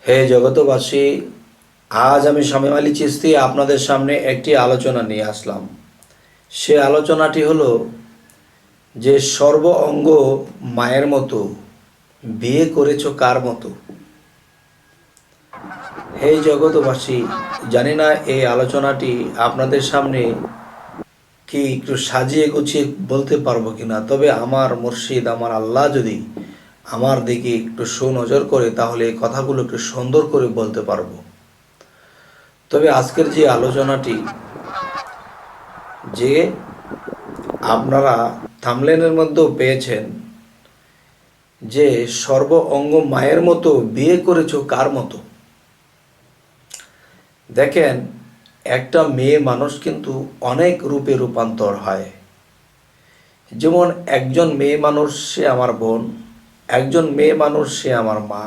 হে জগতবাসী, আজ আমি শামীম আলী চিশতি আপনাদের সামনে একটি আলোচনা নিয়ে আসলাম। সে আলোচনাটি হলো যে সর্ব অঙ্গ মায়ের মতো, বিয়ে করেছো কার মতো। হে জগতবাসী, জানি না এই আলোচনাটি আপনাদের সামনে কি একটু সাজিয়ে গুছিয়ে বলতে পারবো কিনা, তবে আমার মুর্শিদ আমার আল্লাহ যদি আমার দিকে একটু সুনজর করে তাহলে এই কথাগুলো একটু সুন্দর করে বলতে পারবো। তবে আজকের যে আলোচনাটি, যে আপনারা থামলেনের মধ্যেও পেয়েছেন, যে সর্ব অঙ্গ মায়ের মতো, বিয়ে করেছো কার মতো। দেখেন, একটা মেয়ে মানুষ কিন্তু অনেক রূপে রূপান্তর হয়। যেমন একজন মেয়ে মানুষ সে আমার বোন, একজন মেয়ে মানুষ সে আমার মা,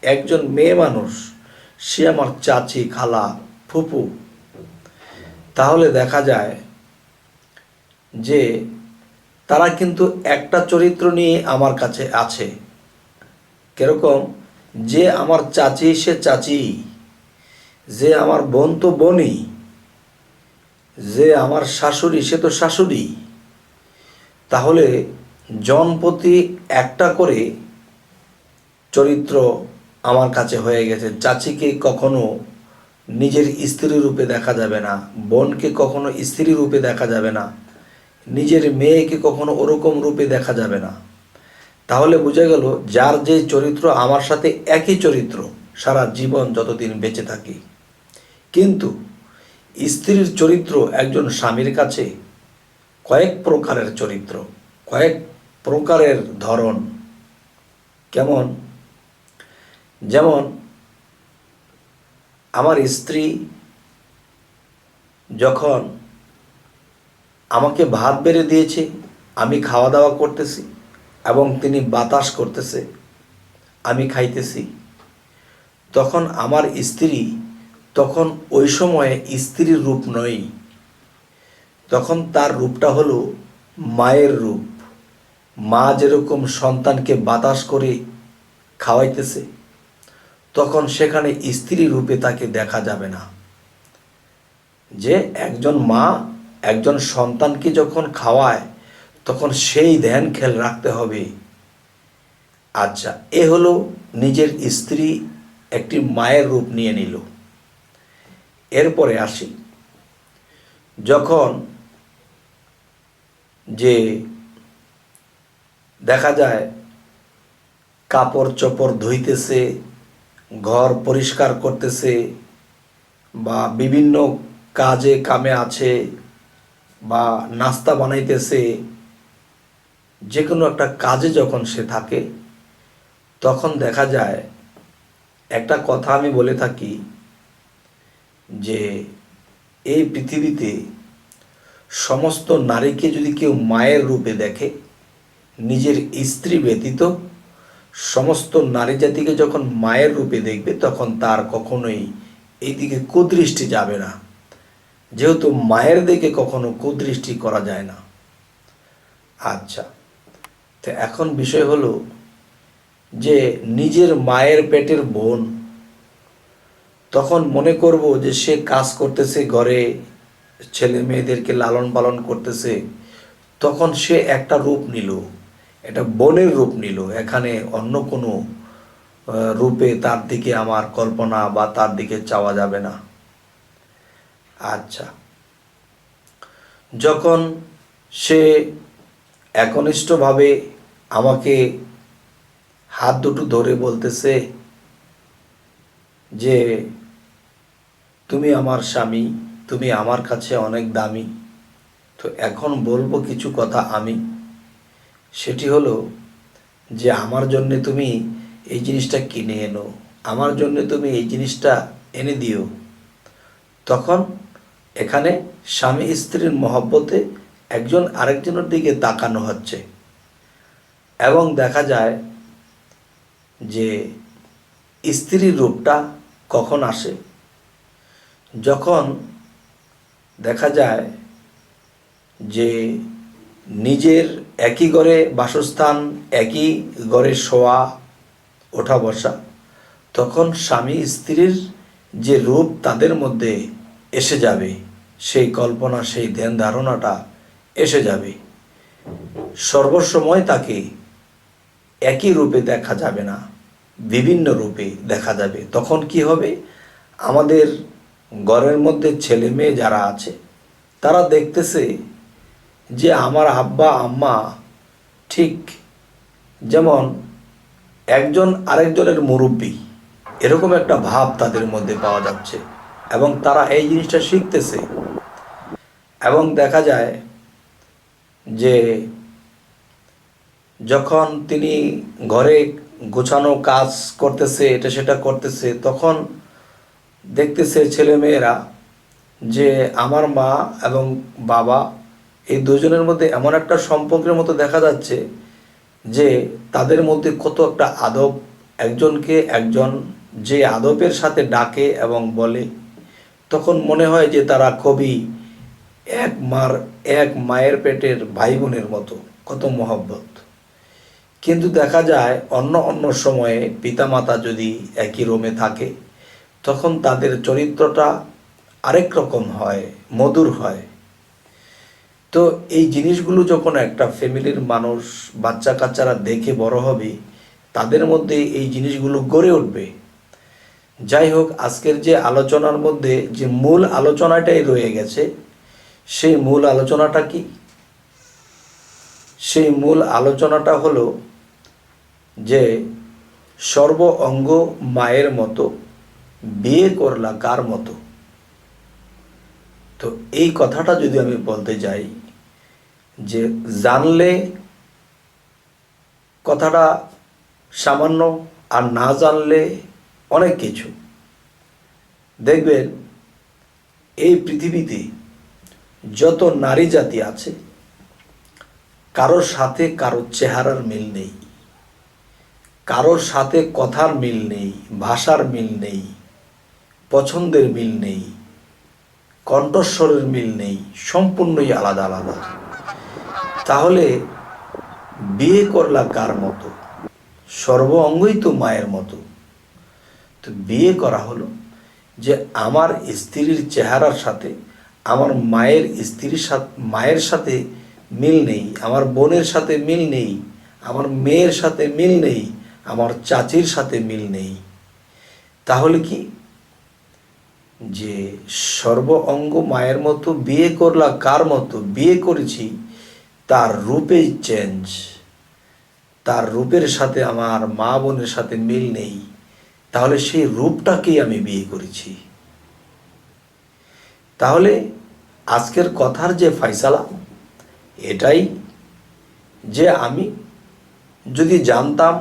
একজন মেয়ে মানুষ সে আমার চাচি, খালা, ফুপু। তাহলে দেখা যায় যে তারা কিন্তু একটা চরিত্র নিয়ে আমার কাছে আছে। কিরকম? যে আমার চাচি সে চাচি, যে আমার বোন তো বোনই, যে আমার শাশুড়ি সে তো শাশুড়ি। তাহলে জনপ্রতি একটা করে চরিত্র আমার কাছে হয়ে গেছে। চাচিকে কখনো নিজের স্ত্রী রূপে দেখা যাবে না, বোনকে কখনো স্ত্রী রূপে দেখা যাবে না, নিজের মেয়েকে কখনো ওরকম রূপে দেখা যাবে না। তাহলে বোঝা গেল যার যে চরিত্র আমার সাথে একই চরিত্র সারা জীবন যতদিন বেঁচে থাকি। কিন্তু স্ত্রীর চরিত্র একজন স্বামীর কাছে কয়েক প্রকারের চরিত্র, কয়েক প্রকারের ধরন। কেমন? যেমন আমার স্ত্রী যখন আমাকে ভাত বেড়ে দিয়েছে, আমি খাওয়া দাওয়া করতেছি এবং তিনি বাতাস করতেছে, আমি খাইতেছি, তখন আমার স্ত্রী তখন ওই সময়ে স্ত্রীর রূপ নয়, তখন তার রূপটা হলো মায়ের রূপ। মা যেরকম সন্তানকে বাতাস করে খাওয়াইতেছে, তখন সেখানে স্ত্রী রূপে তাকে দেখা যাবে না। যে একজন মা একজন সন্তানকে যখন খাওয়ায়, তখন সেই ধ্যান খেয়াল রাখতে হবে। আচ্ছা, এ হলো নিজের স্ত্রী একটি মায়ের রূপ নিয়ে নিল। এরপরে আসি, যখন যে দেখা যায় কাপড় চোপড় ধুইতেছে, ঘর পরিষ্কার করতেছে, বা বিভিন্ন কাজে কামে আছে, বা নাস্তা বানাইতেছে, যে কোনো একটা কাজে যখন সে থাকে, তখন দেখা যায় একটা কথা আমি বলে থাকি যে এই পৃথিবীতে সমস্ত নারীকে যদি কেউ মায়ের রূপে দেখে, নিজের স্ত্রী ব্যতীত সমস্ত নারী জাতিকে যখন মায়ের রূপে দেখবে, তখন তার কখনোই এইদিকে কুদৃষ্টি যাবে না, যেহেতু মায়ের দিকে কখনো কুদৃষ্টি করা যায় না। আচ্ছা, তো এখন বিষয় হলো যে নিজের মায়ের পেটের বোন, তখন মনে করব যে সে কাজ করতেছে, ঘরে ছেলে মেয়েদেরকে লালন পালন করতেছে, তখন সে একটা রূপ নিল, এটা বোনের রূপ নিল। এখানে অন্য কোনো রূপে তার দিকে আমার কল্পনা বা তার দিকে চাওয়া যাবে না। আচ্ছা, যখন সে একনিষ্ঠভাবে আমাকে হাত দুটো ধরে বলতেছে যে তুমি আমার স্বামী, তুমি আমার কাছে অনেক দামি, তো এখন বলবো কিছু কথা আমি। সেটি হলো যে আমার জন্যে তুমি এই জিনিসটা কিনে এনো, আমার জন্য তুমি এই জিনিসটা এনে দিও। তখন এখানে স্বামী স্ত্রীর মহব্বতে একজন আরেকজনের দিকে তাকানো হচ্ছে, এবং দেখা যায় যে স্ত্রীর রূপটা কখন আসে, যখন দেখা যায় যে নিজের একই ঘরে বাসস্থান, একই ঘরে শোয়া ওঠা বসা, তখন স্বামী স্ত্রীর যে রূপ তাদের মধ্যে এসে যাবে, সেই কল্পনা, সেই ধ্যান ধারণাটা এসে যাবে। সর্বসময় তাকে একই রূপে দেখা যাবে না, বিভিন্ন রূপে দেখা যাবে। তখন কি হবে, আমাদের ঘরের মধ্যে ছেলে মেয়ে যারা আছে তারা দেখতেছে যে আমার আব্বা আম্মা ঠিক যেমন একজন আরেকজনের মুরব্বী, এরকম একটা ভাব তাদের মধ্যে পাওয়া যাচ্ছে এবং তারা এই জিনিসটা শিখতেছে। এবং দেখা যায় যে যখন তিনি ঘরে গোছানো কাজ করতেছে, এটা সেটা করতেছে, তখন দেখতেছে ছেলেমেয়েরা যে আমার মা এবং বাবা এই দুজনের মধ্যে এমন একটা সম্পর্কের মতো দেখা যাচ্ছে যে তাদের মধ্যে কত একটা আদব, একজনকে একজন যে আদবের সাথে ডাকে এবং বলে, তখন মনে হয় যে তারা খুবই এক মায়ের পেটের ভাই বোনের মতো, কত মহব্বত। কিন্তু দেখা যায় অন্য অন্য সময়ে পিতামাতা যদি একই রুমে থাকে তখন তাদের চরিত্রটা আরেক রকম হয়, মধুর হয়। তো এই জিনিসগুলো যখন একটা ফ্যামিলির মানুষ, বাচ্চা কাচ্চারা দেখে বড় হবে, তাদের মধ্যে এই জিনিসগুলো গড়ে উঠবে। যাই হোক, আজকের যে আলোচনার মধ্যে যে মূল আলোচনাটাই রয়ে গেছে, সেই মূল আলোচনাটা কি? সেই মূল আলোচনাটা হলো যে সর্ব অঙ্গ মায়ের মতো, বিয়ে করলা কার মতো। তো এই কথাটা যদি আমি বলতে যাই, যে জানলে কথাটা সামান্য, আর না জানলে অনেক কিছু। দেখবেন এই পৃথিবীতে যত নারী জাতি আছে, কারোর সাথে কারোর চেহারার মিল নেই, কারোর সাথে কথার মিল নেই, ভাষার মিল নেই, পছন্দের মিল নেই, কণ্ঠস্বরের মিল নেই, সম্পূর্ণই আলাদা আলাদা। তাহলে বিয়ে করলা কার মতো? সর্ব অঙ্গই তো মায়ের মতো। তো বিয়ে করা হলো যে আমার স্ত্রীর চেহারার সাথে আমার মায়ের সাথে মিল নেই, আমার বোনের সাথে মিল নেই, আমার মেয়ের সাথে মিল নেই, আমার চাচির সাথে মিল নেই। তাহলে কি, যে সর্ব অঙ্গ মায়ের মতো, বিয়ে করলা কার মতো? বিয়ে করেছি তার রূপেই চেঞ্জ, তার রূপের সাথে আমার মা বোনের সাথে মিল নেই, তাহলে সেই রূপটাকেই আমি বিয়ে করেছি। তাহলে আজকের কথার যে ফয়সালা এটাই, যে আমি যদি জানতাম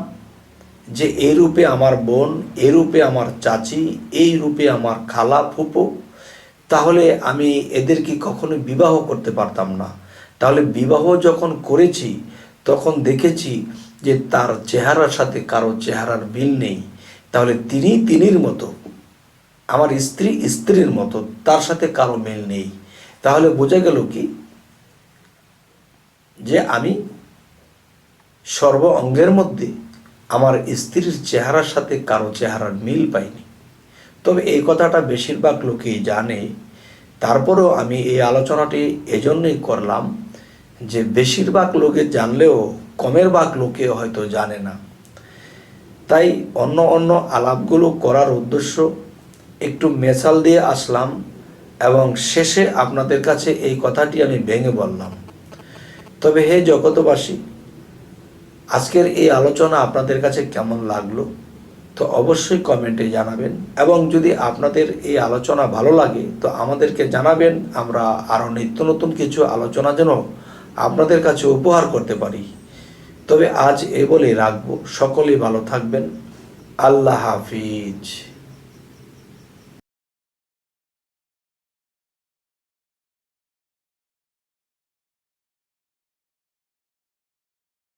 যে এই রূপে আমার বোন, এই রূপে আমার চাচি, এই রূপে আমার খালা ফুপো, তাহলে আমি এদেরকে কখনো বিবাহ করতে পারতাম না। তাহলে বিবাহ যখন করেছি তখন দেখেছি যে তার চেহারার সাথে কারো চেহারার মিল নেই, তাহলে তিনি তিনির মতো, আমার স্ত্রী স্ত্রীর মতো, তার সাথে কারো মিল নেই। তাহলে বোঝা গেল কি, যে আমি সর্ব অঙ্গের মধ্যে আমার স্ত্রীর চেহারার সাথে কারো চেহারার মিল পাইনি। তবে এই কথাটা বেশিরভাগ লোকেই জানে। তারপরেও আমি এই আলোচনাটি এজন্যই করলাম যে বেশিরভাগ লোকে জানলেও কমের ভাগ লোকে হয়তো জানে না। তাই অন্য অন্য আলাপগুলো করার উদ্দেশ্য একটু মেশাল দিয়ে আসলাম এবং শেষে আপনাদের কাছে এই কথাটি আমি ভেঙে বললাম। তবে হে জগতবাসী, আজকের এই আলোচনা আপনাদের কাছে কেমন লাগলো তো অবশ্যই কমেন্টে জানাবেন, এবং যদি আপনাদের এই আলোচনা ভালো লাগে তো আমাদেরকে জানাবেন, আমরা আরও নিত্য নতুন কিছু আলোচনা যেন আপনাদের কাছে উপহার করতে পারি। তবে আজ এ বলেই রাখবো, সকলেই ভালো থাকবেন। আল্লাহ হাফিজ।